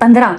15।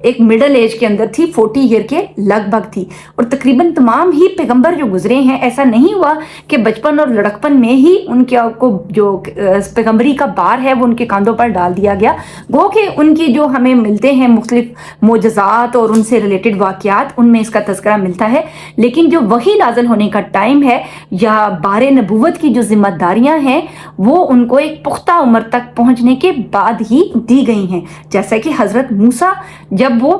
ایک middle age کے اندر تھی، 40 ایئر کے لگ بھگ تھی. اور تقریباً تمام ہی پیغمبر جو گزرے ہیں ایسا نہیں ہوا کہ بچپن اور لڑکپن میں ہی ان کے کو جو پیغمبری کا بار ہے وہ ان کے کاندھوں پر ڈال دیا گیا. گو کہ ان کی جو ہمیں ملتے ہیں مختلف معجزات اور ان سے ریلیٹڈ واقعات، ان میں اس کا تذکرہ ملتا ہے، لیکن جو وحی نازل ہونے کا ٹائم ہے یا بار نبوت کی جو ذمہ داریاں ہیں وہ ان کو ایک پختہ عمر تک پہنچنے کے بعد ہی دی گئی ہیں. جیسا کہ حضرت موسیٰ جب وہ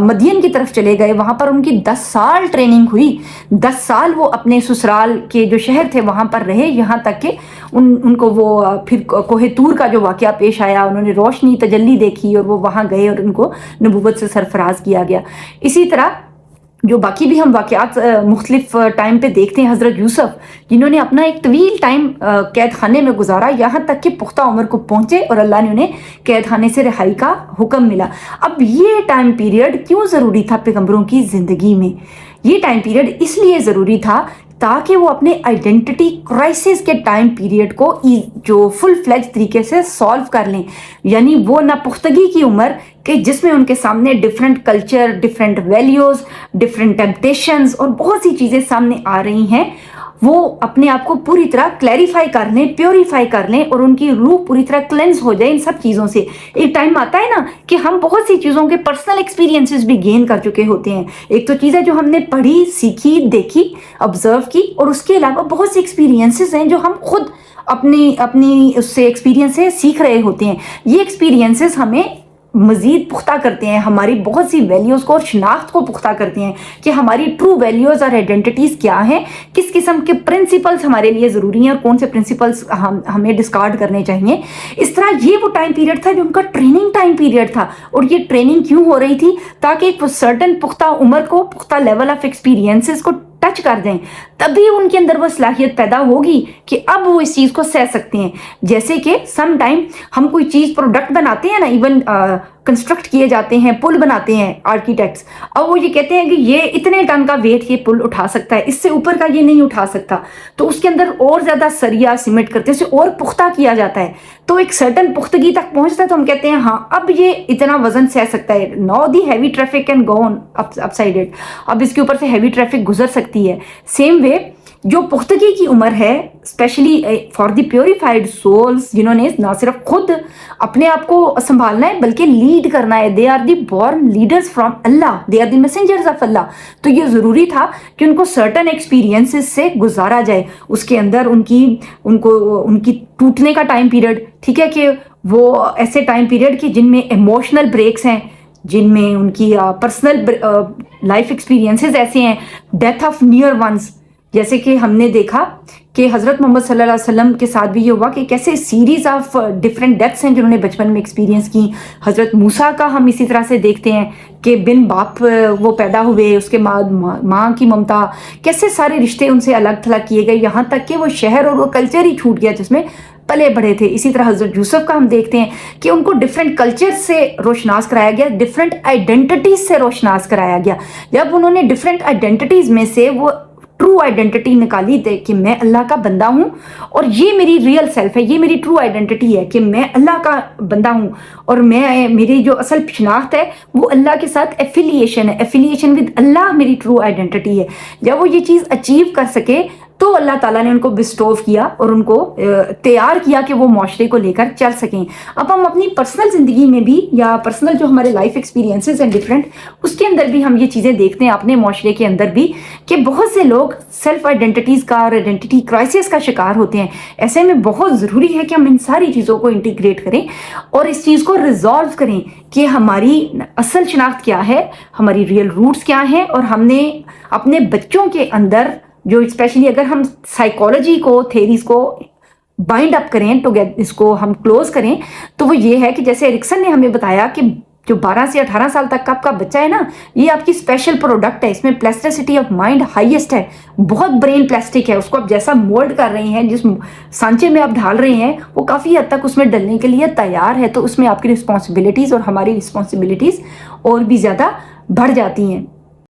مدین کی طرف چلے گئے، وہاں پر ان کی 10 سال ٹریننگ ہوئی، 10 سال وہ اپنے سسرال کے جو شہر تھے وہاں پر رہے، یہاں تک کہ ان کو وہ پھر کوہ طور کا جو واقعہ پیش آیا، انہوں نے روشنی تجلی دیکھی اور وہ وہاں گئے اور ان کو نبوت سے سرفراز کیا گیا. اسی طرح جو باقی بھی ہم واقعات مختلف ٹائم پہ دیکھتے ہیں، حضرت یوسف جنہوں نے اپنا ایک طویل ٹائم قید خانے میں گزارا، یہاں تک کہ پختہ عمر کو پہنچے اور اللہ نے انہیں قید خانے سے رہائی کا حکم ملا. اب یہ ٹائم پیریڈ کیوں ضروری تھا پیغمبروں کی زندگی میں؟ یہ ٹائم پیریڈ اس لیے ضروری تھا تاکہ وہ اپنے آئیڈینٹی کرائسس کے ٹائم پیریڈ کو جو فل فلیج طریقے سے سالو کر لیں. یعنی وہ ناپختگی کی عمر کہ جس میں ان کے سامنے different culture, different values, different temptations اور بہت سی چیزیں سامنے آ رہی ہیں، وہ اپنے آپ کو پوری طرح کلیریفائی کر لیں، پیوریفائی کر لیں اور ان کی روح پوری طرح کلینز ہو جائے ان سب چیزوں سے. ایک ٹائم آتا ہے نا کہ ہم بہت سی چیزوں کے پرسنل ایکسپیرینسز بھی گین کر چکے ہوتے ہیں. ایک تو چیز ہے جو ہم نے پڑھی، سیکھی، دیکھی، آبزرو کی، اور اس کے علاوہ بہت سی ایکسپیرینسز ہیں جو ہم خود اپنی اس سے ایکسپیرینس سے سیکھ رہے ہوتے ہیں. یہ ایکسپیرینسز ہمیں مزید پختہ کرتے ہیں، ہماری بہت سی ویلیوز کو اور شناخت کو پختہ کرتے ہیں کہ ہماری ٹرو ویلیوز اور آئیڈینٹیٹیز کیا ہیں، کس قسم کے پرنسپلز ہمارے لیے ضروری ہیں اور کون سے پرنسپلز ہمیں ڈسکارڈ کرنے چاہیے. اس طرح یہ وہ ٹائم پیریڈ تھا جو ان کا ٹریننگ ٹائم پیریڈ تھا. اور یہ ٹریننگ کیوں ہو رہی تھی؟ تاکہ ایک سرٹن پختہ عمر کو، پختہ لیول آف ایکسپیرینسز کو ٹچ کر دیں، تبھی ان کے اندر وہ صلاحیت پیدا ہوگی کہ اب وہ اس چیز کو سہ سکتے ہیں. جیسے کہ سم ٹائم ہم کوئی چیز پروڈکٹ بناتے ہیں نا، ایون کنسٹرکٹ کیے جاتے ہیں، پل بناتے ہیں آرکیٹیکٹس، اور وہ یہ کہتے ہیں کہ یہ اتنے ٹن کا ویٹ یہ پل اٹھا سکتا ہے، اس سے اوپر کا یہ نہیں اٹھا سکتا، تو اس کے اندر اور زیادہ سریا سیمنٹ کرتے ہیں، اسے اور پختہ کیا جاتا ہے، تو ایک سرٹن پختگی تک پہنچتا ہے تو ہم کہتے ہیں ہاں اب یہ اتنا وزن سہ سکتا ہے. Now the heavy traffic can go on up side it, اب اس کے اوپر سے ہیوی ٹریفک گزر سکتی ہے. سیم وے جو پختگی کی عمر ہے، especially for the purified souls, جنہوں نے نہ صرف خود اپنے آپ کو سنبھالنا ہے بلکہ لیڈ کرنا ہے، they are the born leaders from Allah, they are the messengers of Allah. تو یہ ضروری تھا کہ ان کو سرٹن ایکسپیرینسز سے گزارا جائے. اس کے اندر ان کی ٹوٹنے کا ٹائم پیریڈ، ٹھیک ہے، کہ وہ ایسے ٹائم پیریڈ کہ جن میں ایموشنل بریکس ہیں، جن میں ان کی پرسنل لائف ایکسپیرینسز ایسے ہیں، ڈیتھ آف نیئر ونز، جیسے کہ ہم نے دیکھا کہ حضرت محمد صلی اللہ علیہ وسلم کے ساتھ بھی یہ ہوا کہ کیسے سیریز آف ڈفرینٹ ڈیتھس ہیں جنہوں نے بچپن میں ایکسپیرینس کی. حضرت موسیٰ کا ہم اسی طرح سے دیکھتے ہیں کہ بن باپ وہ پیدا ہوئے، اس کے بعد ماں کی ممتا، کیسے سارے رشتے ان سے الگ تھلگ کیے گئے، یہاں تک کہ وہ شہر اور وہ کلچر ہی چھوٹ گیا جس میں پلے بڑھے تھے. اسی طرح حضرت یوسف کا ہم دیکھتے ہیں کہ ان کو ڈفرینٹ کلچر سے روشناس کرایا گیا، ڈفرینٹ آئیڈینٹیٹیز سے روشناس کرایا گیا. جب انہوں نے ڈفرینٹ آئیڈینٹیٹیز میں سے وہ ٹرو آئیڈینٹی نکالی تھے کہ میں اللہ کا بندہ ہوں اور یہ میری ریئل سیلف ہے، یہ میری ٹرو آئیڈینٹی ہے کہ میں اللہ کا بندہ ہوں، اور میری جو اصل شناخت ہے وہ اللہ کے ساتھ ایفیلیشن ہے، ایفیلیشن ود اللہ میری ٹرو آئیڈینٹی ہے. جب وہ یہ چیز اچیو کر سکے تو اللہ تعالیٰ نے ان کو بسٹو کیا اور ان کو تیار کیا کہ وہ معاشرے کو لے کر چل سکیں. اب ہم اپنی پرسنل زندگی میں بھی یا پرسنل جو ہمارے لائف ایکسپیرینسز ہیں ڈفرینٹ، اس کے اندر بھی ہم یہ چیزیں دیکھتے ہیں اپنے معاشرے کے اندر بھی کہ بہت سے لوگ سیلف آئیڈینٹیٹیز کا اور آئیڈینٹی کرائسس کا شکار ہوتے ہیں. ایسے میں بہت ضروری ہے کہ ہم ان ساری چیزوں کو انٹیگریٹ کریں اور اس چیز کو ریزالو کریں کہ ہماری اصل شناخت کیا ہے، ہماری ریئل روٹس کیا ہیں، اور ہم نے اپنے بچوں کے اندر جو اسپیشلی اگر ہم سائیکالوجی کو، تھیریز کو بائنڈ اپ کریں تو اس کو ہم کلوز کریں تو وہ یہ ہے کہ جیسے ایرکسن نے ہمیں بتایا کہ جو 12 سے 18 سال تک کا آپ کا بچہ ہے نا، یہ آپ کی اسپیشل پروڈکٹ ہے، اس میں پلاسٹیسٹی آف مائنڈ ہائیسٹ ہے، بہت برین پلاسٹک ہے، اس کو آپ جیسا مولڈ کر رہے ہیں، جس سانچے میں آپ ڈھال رہے ہیں وہ کافی حد تک اس میں ڈلنے کے لیے تیار ہے. تو اس میں آپ کی رسپانسبلٹیز اور ہماری رسپانسبلٹیز اور بھی زیادہ بڑھ جاتی ہیں.